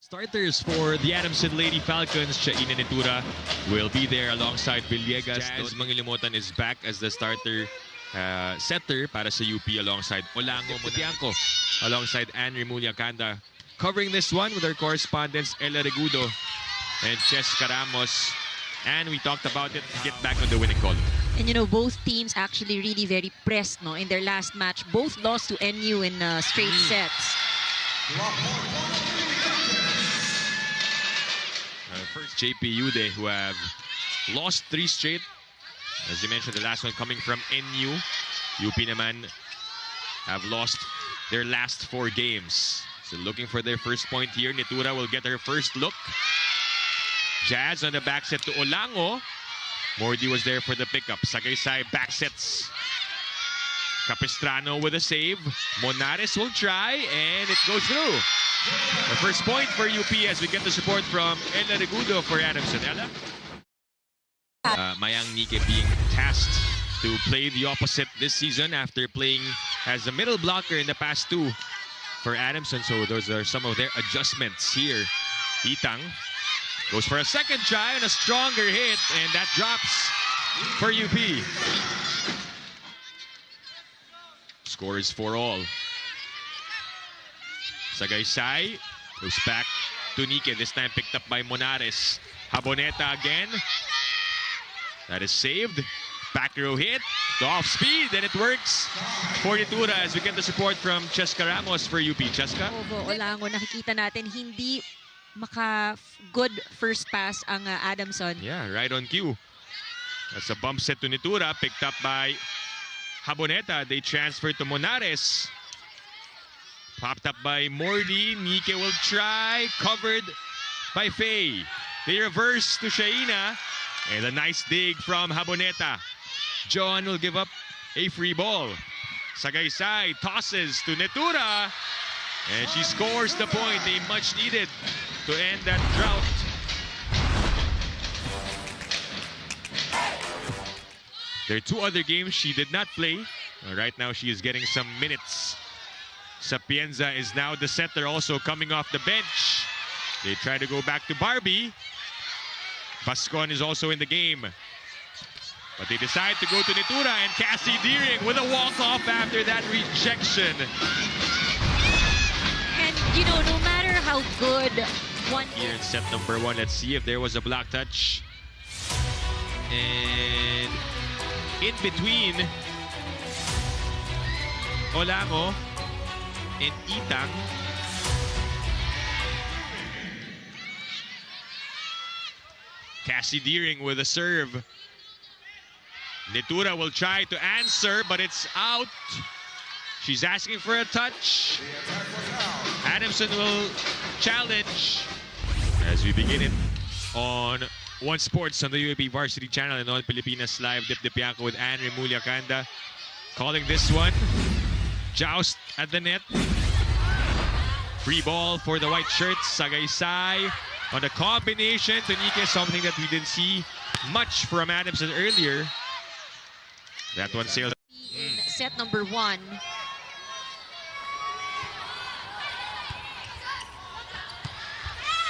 Starters for the Adamson Lady Falcons, Shaina Nitura will be there alongside Villegas. Jazz Mangilimutan is back as the starter setter para sa UP alongside Olango Montianco, alongside Anne Remulla-Canda. Covering this one with our correspondents Ella Regudo and Cheska Ramos. And we talked about it, get back on the winning column. And you know, both teams actually really very pressed in their last match. Both lost to NU in straight sets. First JP Ude, who have lost 3 straight. As you mentioned, the last one coming from NU. UP naman have lost their last 4 games. So looking for their first point here. Nitura will get her first look. Jazz on the back set to Olango. Mordi was there for the pickup. Sagaysay back sets. Capistrano with a save. Monares will try, and it goes through. The first point for UP as we get the support from Ella Regudo for Adamson. Ella? Mayang Nike being tasked to play the opposite this season after playing as a middle blocker in the past 2 for Adamson. So those are some of their adjustments here. Itang goes for a second try and a stronger hit, and that drops for UP. Score is 4-all. Sagaysay goes back to Nike, this time picked up by Monares. Haboneta again. That is saved. Back row hit. The off speed, and it works for Nitura as we get the support from Cheska Ramos for UP. Cheska? Olango, nakikita natin hindi good first pass ang Adamson. Yeah, right on cue. That's a bump set to Nitura, picked up by Haboneta. They transfer to Monares. Popped up by Mordi. Nike will try. Covered by Faye. They reverse to Shaina. And a nice dig from Haboneta. John will give up a free ball. Sagaysay tosses to Nitura. And she scores the point they much needed to end that drought. There are 2 other games she did not play. Right now she is getting some minutes. Sapienza is now the setter, also coming off the bench. They try to go back to Barbie. Bascon is also in the game. But they decide to go to Nitura, and Cassie Deering with a walk-off after that rejection. And, you know, no matter how good one... Here in set number 1, let's see if there was a block touch. And in between Olango and Itang. Cassie Deering with a serve. Nitura will try to answer, but it's out. She's asking for a touch. Adamson will challenge. As we begin it on One Sports on the UAP Varsity Channel and on Pilipinas Live, Dip Dipianco with Anne Remulla-Canda. Calling this one. Joust at the net. Free ball for the white shirts. Sagaysay on the combination to Nike, something that we didn't see much from Adamson earlier. That one sailed. In set number 1.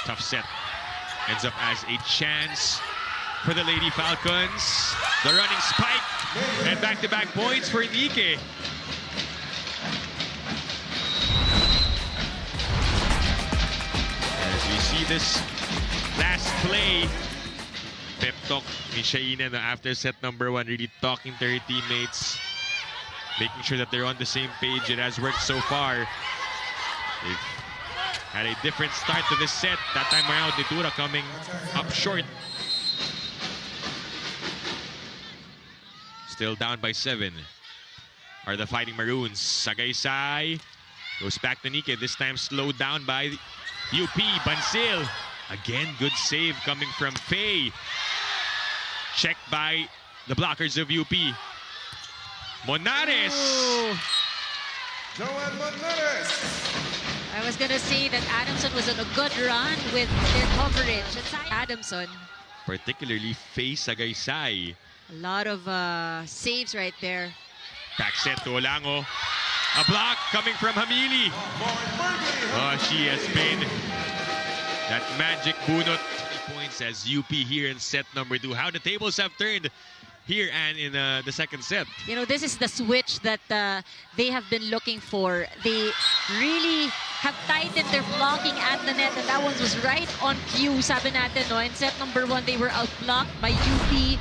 Tough set. Ends up as a chance for the Lady Falcons. The running spike and back-to-back points for Nike. As we see this last play, pep talk ni Shaina after set number 1, really talking to her teammates, making sure that they're on the same page. It has worked so far. They've had a different start to this set. That time around, Nitura coming up short. Still down by 7 are the Fighting Maroons. Sagaysay goes back to Nike, this time slowed down by UP. Bansil. Again, good save coming from Faye. Checked by the blockers of UP. Monares. Joan Monares. I was gonna say that Adamson was on a good run with their coverage. Adamson. Particularly Faye Sagaysay. A lot of saves right there. Back set to Olango. A block coming from Hamili. Oh, she has been that magic bunot. 3 points as UP here in set number 2. How the tables have turned here and in the second set. You know, this is the switch that they have been looking for. They really have tightened their blocking at the net, and that one was right on cue, sabi natin, no? In set number 1, they were outblocked by UP.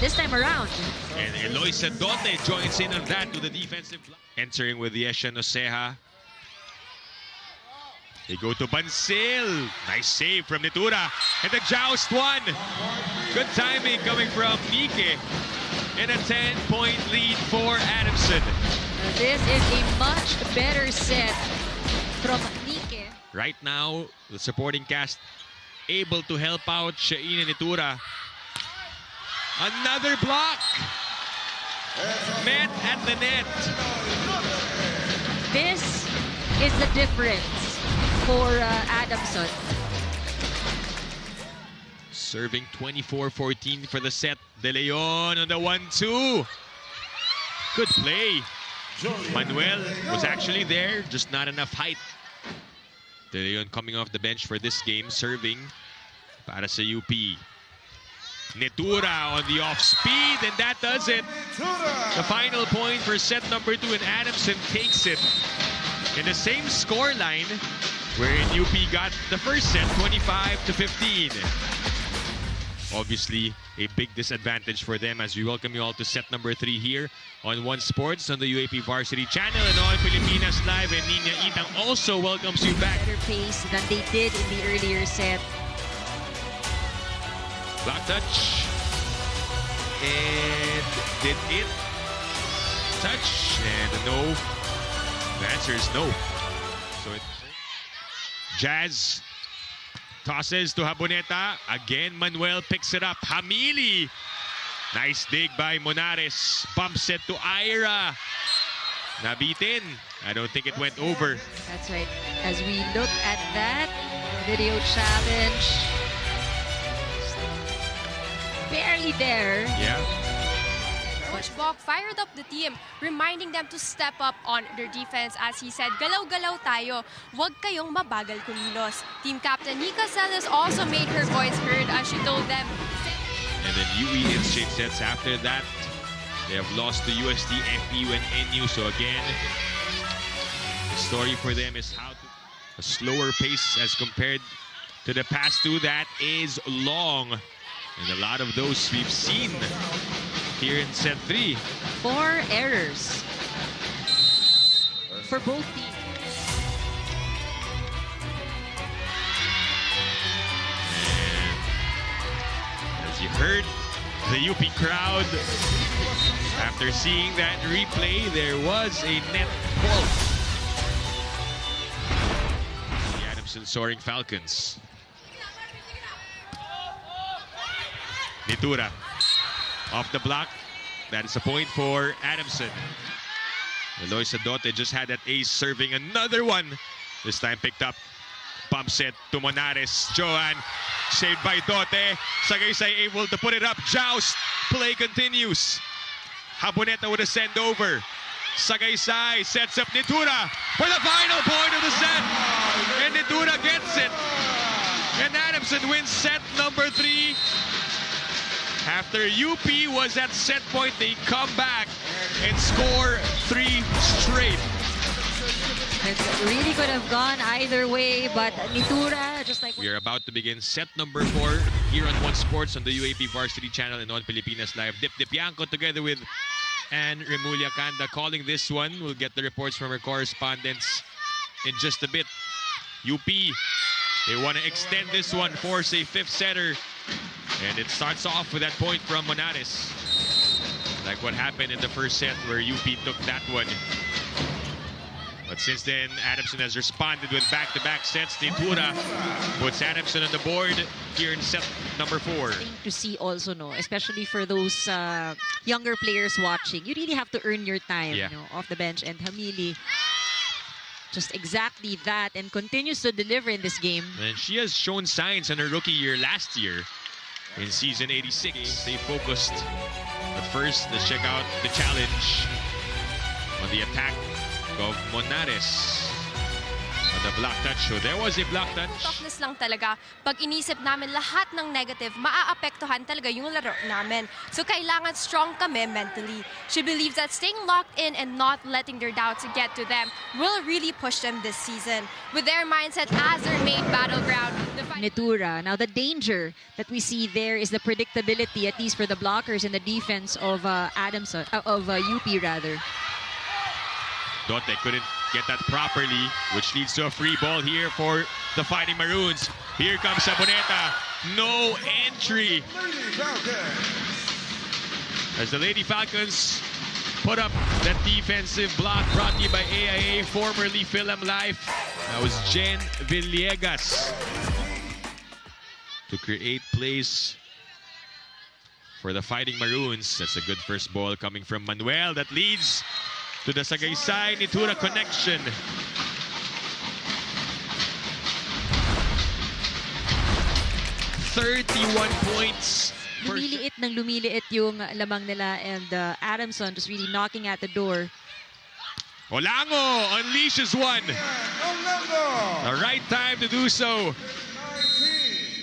This time around. And Eloisa Dote joins in on that to the defensive block. Entering with Yesha Noceja. They go to Bansil. Nice save from Nitura. And the joust one. Good timing coming from Nike. And a 10-point lead for Adamson. This is a much better set from Nike. Right now, the supporting cast able to help out Shaina Nitura. Another block. Met at the net. This is the difference for Adamson. Serving 24-14 for the set. De Leon on the 1-2. Good play. Manuel was actually there, just not enough height. De Leon coming off the bench for this game, serving para sa UP. Nitura on the off-speed, and that does it. The final point for set number 2, and Adamson takes it. In the same score line, wherein UP got the first set, 25-15. Obviously, a big disadvantage for them as we welcome you all to set number 3 here on One Sports on the UAP Varsity Channel and on Pilipinas Live. And Nina Itang also welcomes you back. Better pace than they did in the earlier set. Block touch. And did it touch? And no. The answer is no. So Jazz tosses to Haboneta. Again, Manuel picks it up. Hamili. Nice dig by Monares. Bumps it to Ira. Nabitin. I don't think it went over. That's right. As we look at that video challenge, barely there. Yeah. Coach Bok fired up the team, reminding them to step up on their defense. As he said, galaw-galaw tayo, wag kayong mabagal kumilos. Team captain Nika Celis also made her voice heard as she told them. And then UE in straight sets after that. They have lost to UST, FEU, and NU. So again, the story for them is how to a slower pace as compared to the past two. That is long. And a lot of those we've seen here in set 3. 4 errors for both teams. And as you heard, the UP crowd, after seeing that replay, there was a net fault. The Adamson Soaring Falcons. Nitura off the block. That is a point for Adamson. Eloisa Dote just had that ace, serving another one. This time picked up. Pump set to Monares. Joan saved by Dote. Sagaysay able to put it up. Joust. Play continues. Haboneta with a send over. Sagaysay sets up Nitura for the final point of the set. And Nitura gets it. And Adamson wins set number 3. After UP was at set point, they come back and score 3 straight. It really could have gone either way, but Nitura, just like... We are about to begin set number 4 here on One Sports on the UAP Varsity Channel and on Pilipinas Live. Dip Yanko together with Ann Remulla Kanda calling this one. We'll get the reports from our correspondents in just a bit. UP, they want to extend this one, force a 5th setter. And it starts off with that point from Monares. Like what happened in the first set where UP took that one. But since then, Adamson has responded with back-to-back sets. Nitura puts Adamson on the board here in set number 4. To see also, no, especially for those younger players watching, you really have to earn your time, yeah, you know, off the bench. And Hamili, just exactly that, and continues to deliver in this game. And she has shown signs in her rookie year last year. In season 86, they focused. But first, let's check out the challenge on the attack of Monares. on the block touch. So there was a block touch. Toughness lang talaga. Pag inisip namin lahat ng negative, maaapektuhan talaga yung laro namin. So kailangan strong kami mentally. She believes that staying locked in and not letting their doubts get to them will really push them this season. With their mindset as their main battleground, Nitura. Now the danger that we see there is the predictability, at least for the blockers and the defense of Adamson, of UP rather. Dote couldn't get that properly, which leads to a free ball here for the Fighting Maroons. Here comes Saboneta. No entry. As the Lady Falcons put up that defensive block brought to you by AIA, formerly Film Life. That was Jen Villegas to create plays for the Fighting Maroons. That's a good first ball coming from Manuel that leads to the Sagaysay Nitura connection. $31 points. Lumiliit yung lamang nila, and Adamson just really knocking at the door. Olango unleashes one. The right time to do so.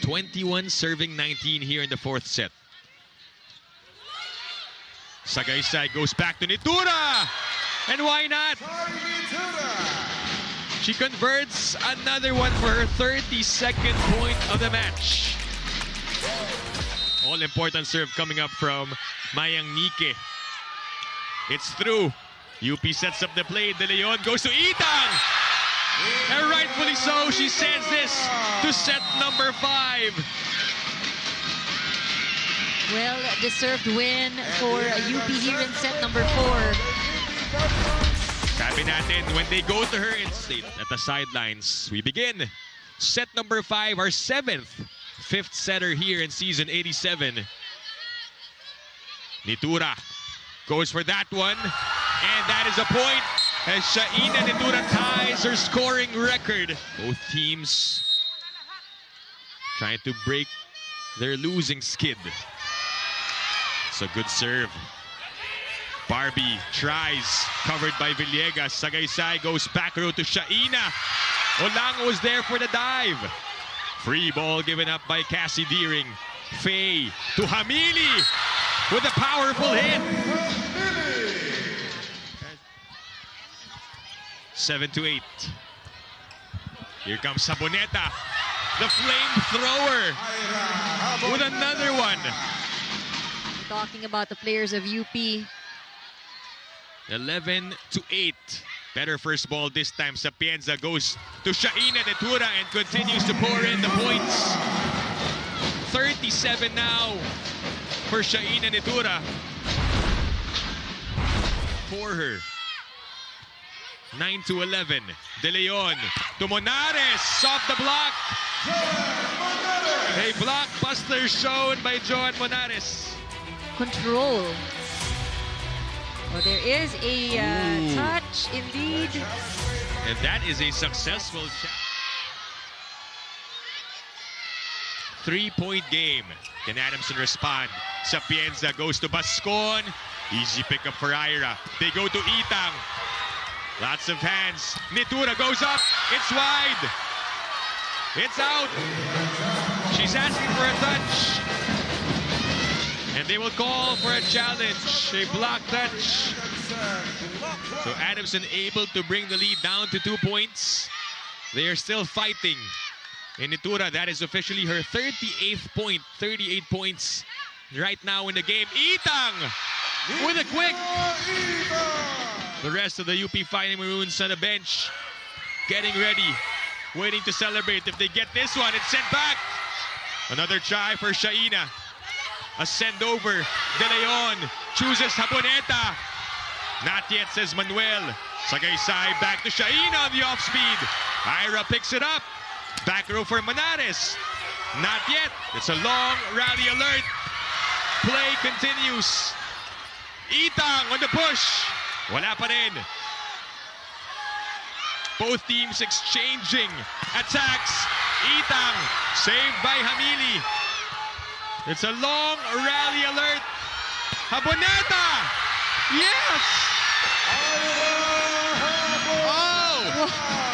21 serving 19 here in the fourth set. Sagaysay goes back to Nitura. And why not? She converts another one for her 32nd point of the match. All-important serve coming up from Mayang Nike. It's through. UP sets up the play. De Leon goes to Itang. And rightfully so, she sends this to set number 5. Well-deserved win for UP here in set number 4. Sabi natin, when they go to her and stay at the sidelines, we begin set number 5, our 5th setter here in season 87. Nitura goes for that one, and that is a point as Shaina Nitura ties her scoring record. Both teams trying to break their losing skid. It's a good serve. Barbie tries, covered by Villegas. Sagaysay goes back row to Shaina. Olango was there for the dive. Free ball given up by Cassie Deering. Faye to Hamili with a powerful hit. 7-8. Here comes Saboneta, the flamethrower, with another one. Talking about the players of UP. 11-8. Better first ball this time. Sapienza goes to Shaina Nitura and continues to pour in the points. 37 now for Shaina Nitura. For her. 9-11. De Leon to Monares off the block. A blockbuster shown by Joan Monares. Control. Well, there is a touch indeed. And that is a successful shot. 3-point game. Can Adamson respond? Sapienza goes to Bascon. Easy pickup for Ira. They go to Itang. Lots of hands. Nitura goes up. It's wide. It's out. She's asking for a touch. And they will call for a challenge, a block touch. So Adamson able to bring the lead down to 2 points. They are still fighting. And Nitura, that is officially her 38th point, 38 points right now in the game. Itang with a quick. The rest of the UP Fighting Maroons on the bench getting ready, waiting to celebrate. If they get this one, it's sent back. Another try for Shaina. A send over. De Leon chooses Saboneta. Not yet, says Manuel. Sagaysay back to Shaina on the off speed. Ira picks it up. Back row for Manares. Not yet. It's a long rally alert. Play continues. Itang on the push. Wala pa rin. Both teams exchanging attacks. Itang saved by Hamili. It's a long rally alert. Haboneta! Yes! Oh!